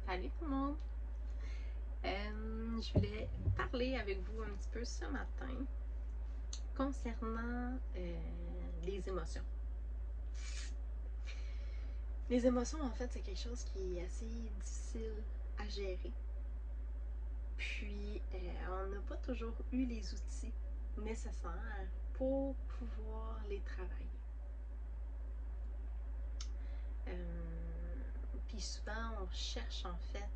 Salut tout le monde! Je voulais parler avec vous un petit peu ce matin concernant les émotions. Les émotions, en fait, c'est quelque chose qui est assez difficile à gérer. Puis, on n'a pas toujours eu les outils nécessaires pour pouvoir les travailler. Puis souvent, on cherche en fait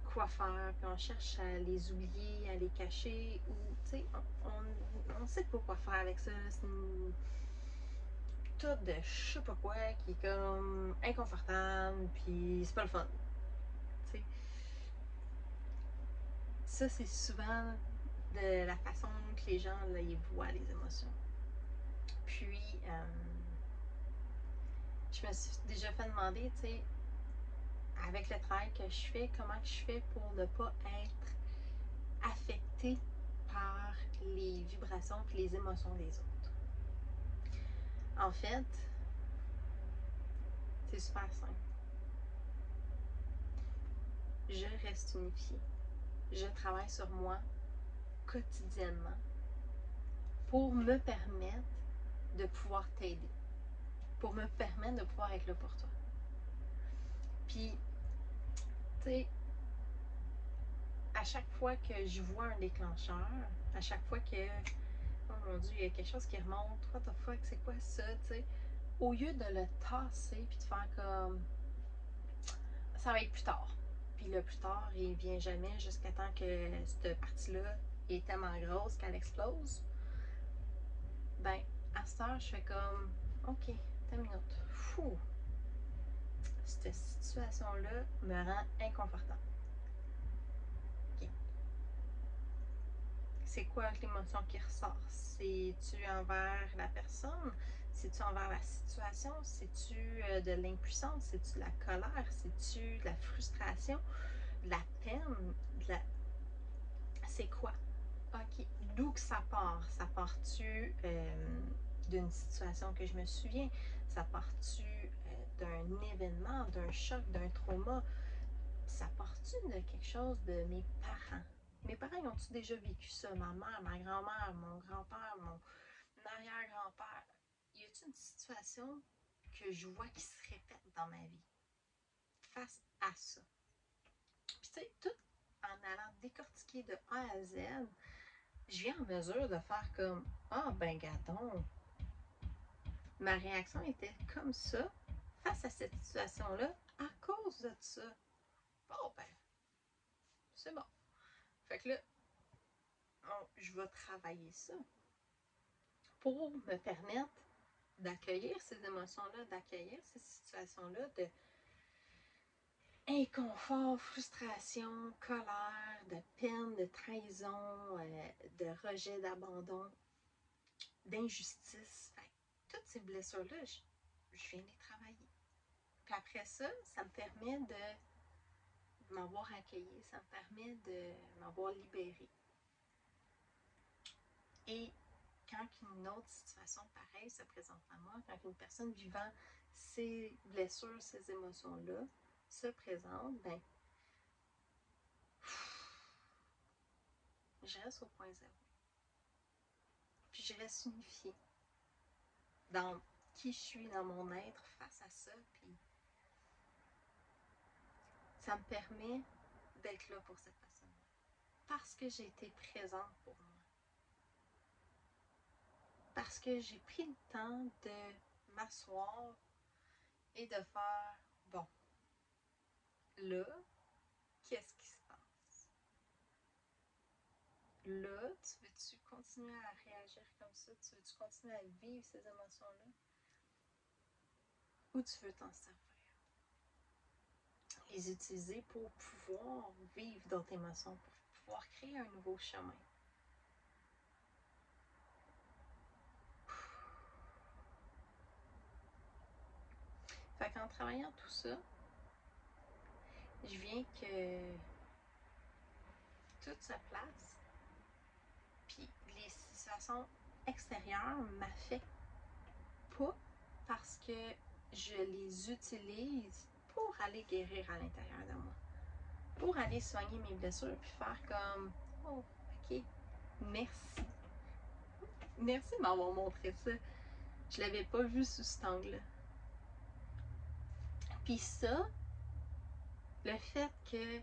quoi faire, puis on cherche à les oublier, à les cacher, ou tu sais, on sait pas quoi faire avec ça. C'est une tout de je sais pas quoi qui est comme inconfortable, puis c'est pas le fun. Tu sais, ça c'est souvent de la façon que les gens là, ils voient les émotions. Puis, je me suis déjà fait demander, tu sais, avec le travail que je fais, comment je fais pour ne pas être affectée par les vibrations et les émotions des autres. En fait, c'est super simple. Je reste unifiée. Je travaille sur moi quotidiennement pour me permettre de pouvoir t'aider, pour me permettre de pouvoir être là pour toi. Puis, tu sais, à chaque fois que je vois un déclencheur, à chaque fois que, oh mon Dieu, il y a quelque chose qui remonte, what the fuck, c'est quoi ça, tu sais, au lieu de le tasser puis de faire comme, ça va être plus tard. Puis le plus tard, il vient jamais jusqu'à temps que cette partie-là est tellement grosse qu'elle explose. Ben, à cette heure, je fais comme, OK, t'as une minute. Fou! Cette situation-là me rend inconfortable. OK. C'est quoi l'émotion qui ressort? C'est-tu envers la personne? C'est-tu envers la situation? C'est-tu de l'impuissance? C'est-tu de la colère? C'est-tu de la frustration? De la peine? C'est quoi? OK. D'où que ça part? Ça part-tu d'une situation que je me souviens? Ça part-tu d'un événement, d'un choc, d'un trauma? Ça part-tu de quelque chose de mes parents? Mes parents, ils ont-tu déjà vécu ça? Ma mère, ma grand-mère, mon grand-père, mon arrière-grand-père? Y a-t-il une situation que je vois qui se répète dans ma vie face à ça? Puis tu sais, tout en allant décortiquer de A à Z, je viens en mesure de faire comme ah ben gâton, ma réaction était comme ça face à cette situation-là à cause de ça. Bon ben, c'est bon. Fait que là, je vais travailler ça pour me permettre d'accueillir ces émotions-là, d'accueillir ces situations-là de inconfort, frustration, colère, de peine, de trahison, de rejet, d'abandon, d'injustice. Fait que toutes ces blessures-là, je viens les travailler. Puis après ça, ça me permet de m'avoir accueilli, ça me permet de m'avoir libérée. Et quand une autre situation pareille se présente à moi, quand une personne vivant ces blessures, ces émotions-là se présente, ben, je reste au point zéro. Puis je reste unifiée dans qui je suis, dans mon être face à ça. Puis ça me permet d'être là pour cette personne-là. Parce que j'ai été présente pour moi. Parce que j'ai pris le temps de m'asseoir et de faire, bon, là, qu'est-ce qui se passe? Là, tu veux-tu continuer à réagir comme ça? Tu veux-tu continuer à vivre ces émotions-là? Ou tu veux t'en servir? Les utiliser pour pouvoir vivre d'autres émotions, pour pouvoir créer un nouveau chemin. Fait qu'en travaillant tout ça, je viens que tout se place, puis les situations extérieures m'affectent pas parce que je les utilise pour aller guérir à l'intérieur de moi. Pour aller soigner mes blessures, puis faire comme, oh, ok, merci. Merci de m'avoir montré ça. Je l'avais pas vu sous cet angle-là. Puis ça, le fait que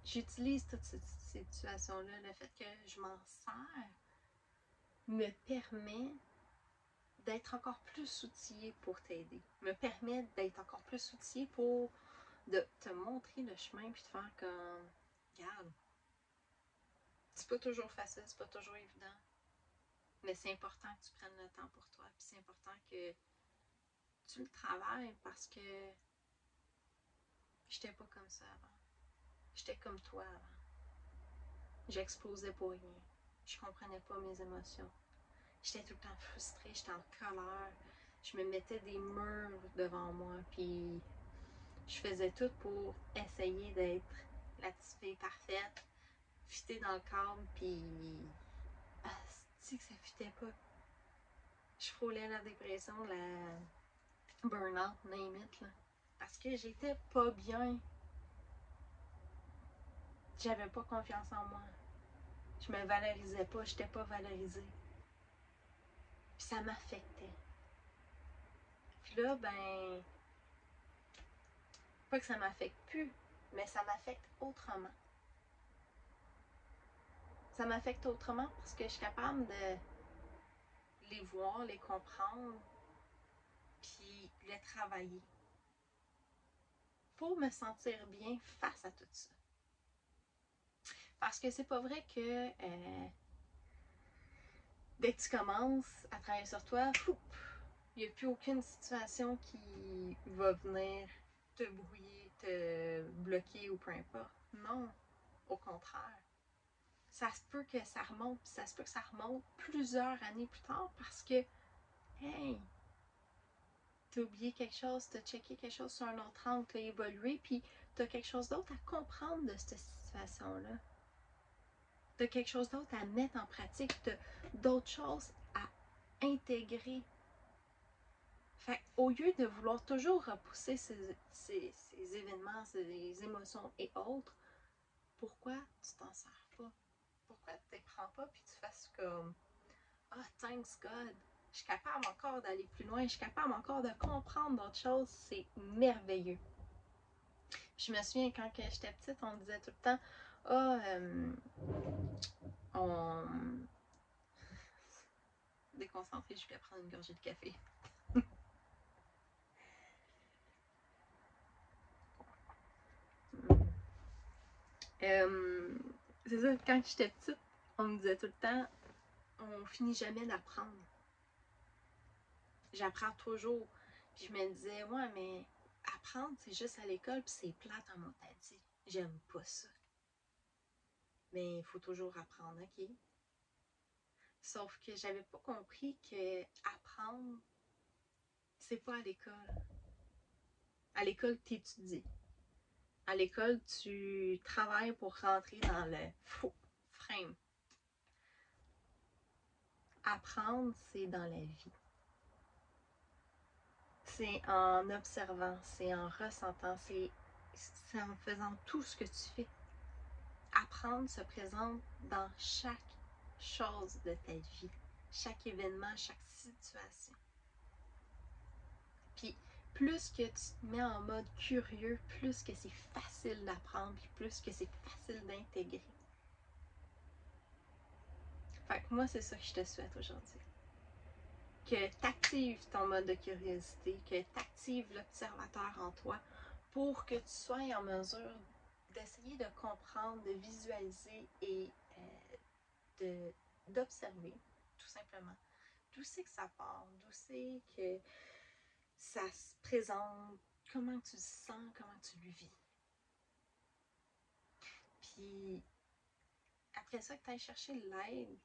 j'utilise toute cette situation-là, le fait que je m'en sers, me permet d'être encore plus outillée pour t'aider. Me permet d'être encore plus outillée pour de te montrer le chemin puis de faire comme, regarde, c'est pas toujours facile, c'est pas toujours évident, mais c'est important que tu prennes le temps pour toi, puis c'est important que tu le travailles parce que j'étais pas comme ça avant. J'étais comme toi avant. J'explosais pour rien. Je comprenais pas mes émotions. J'étais tout le temps frustrée, j'étais en colère. Je me mettais des murs devant moi, puis je faisais tout pour essayer d'être la petite fille parfaite, fitter dans le cadre, puis c'est que ça fitait pas. Je frôlais la dépression, la burn-out, name it, là. Parce que j'étais pas bien. J'avais pas confiance en moi. Je me valorisais pas, j'étais pas valorisée. Puis ça m'affectait. Puis là, ben, pas que ça m'affecte plus, mais ça m'affecte autrement. Ça m'affecte autrement parce que je suis capable de les voir, les comprendre, puis les travailler. Pour me sentir bien face à tout ça. Parce que c'est pas vrai que dès que tu commences à travailler sur toi, il n'y a plus aucune situation qui va venir te brouiller, te bloquer ou peu importe. Non, au contraire. Ça se peut que ça remonte, puis ça se peut que ça remonte plusieurs années plus tard parce que, hey, t'as oublié quelque chose, t'as checké quelque chose sur un autre angle, t'as évolué, puis t'as quelque chose d'autre à comprendre de cette situation-là. T'as quelque chose d'autre à mettre en pratique, t'as d'autres choses à intégrer. Fait au lieu de vouloir toujours repousser ces événements, ces émotions et autres, pourquoi tu t'en sers pas? Pourquoi tu ne prends pas puis tu fasses comme ah, thanks God, je suis capable encore d'aller plus loin, je suis capable encore de comprendre d'autres choses, c'est merveilleux. Je me souviens quand j'étais petite, on disait tout le temps ah, on. Déconcentrée, je voulais prendre une gorgée de café. C'est ça, quand j'étais petite, on me disait tout le temps on finit jamais d'apprendre. J'apprends toujours. Puis je me disais, ouais, mais apprendre, c'est juste à l'école, puis c'est plate en dit. J'aime pas ça. Mais il faut toujours apprendre, ok? Sauf que j'avais pas compris que apprendre, c'est pas à l'école. À l'école, tu étudies. À l'école, tu travailles pour rentrer dans le frame. Apprendre, c'est dans la vie. C'est en observant, c'est en ressentant, c'est en faisant tout ce que tu fais. Apprendre se présente dans chaque chose de ta vie, chaque événement, chaque situation. Puis plus que tu te mets en mode curieux, plus que c'est facile d'apprendre, puis plus que c'est facile d'intégrer. Fait que moi, c'est ça que je te souhaite aujourd'hui. Que tu actives ton mode de curiosité, que tu actives l'observateur en toi pour que tu sois en mesure d'essayer de comprendre, de visualiser et d'observer, tout simplement, d'où c'est que ça part, d'où c'est que ça se présente, comment tu le sens, comment tu le vis. Puis, après ça, que tu ailles chercher l'aide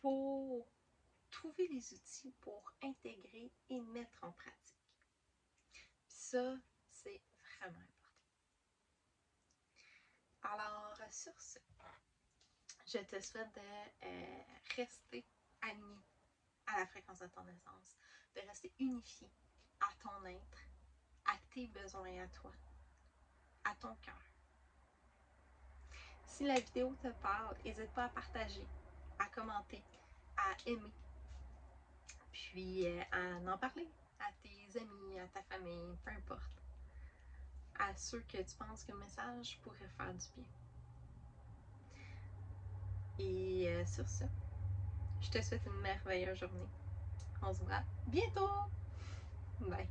pour trouver les outils pour intégrer et mettre en pratique. Puis ça, c'est vraiment important. Alors, sur ce, je te souhaite de rester aligné à la fréquence de ton essence, de rester unifié à ton être, à tes besoins à toi, à ton cœur. Si la vidéo te parle, n'hésite pas à partager, à commenter, à aimer, puis à en parler à tes amis, à ta famille, peu importe, à ceux que tu penses que le message pourrait faire du bien. Et sur ce, je te souhaite une merveilleuse journée. On se voit bientôt! Bye!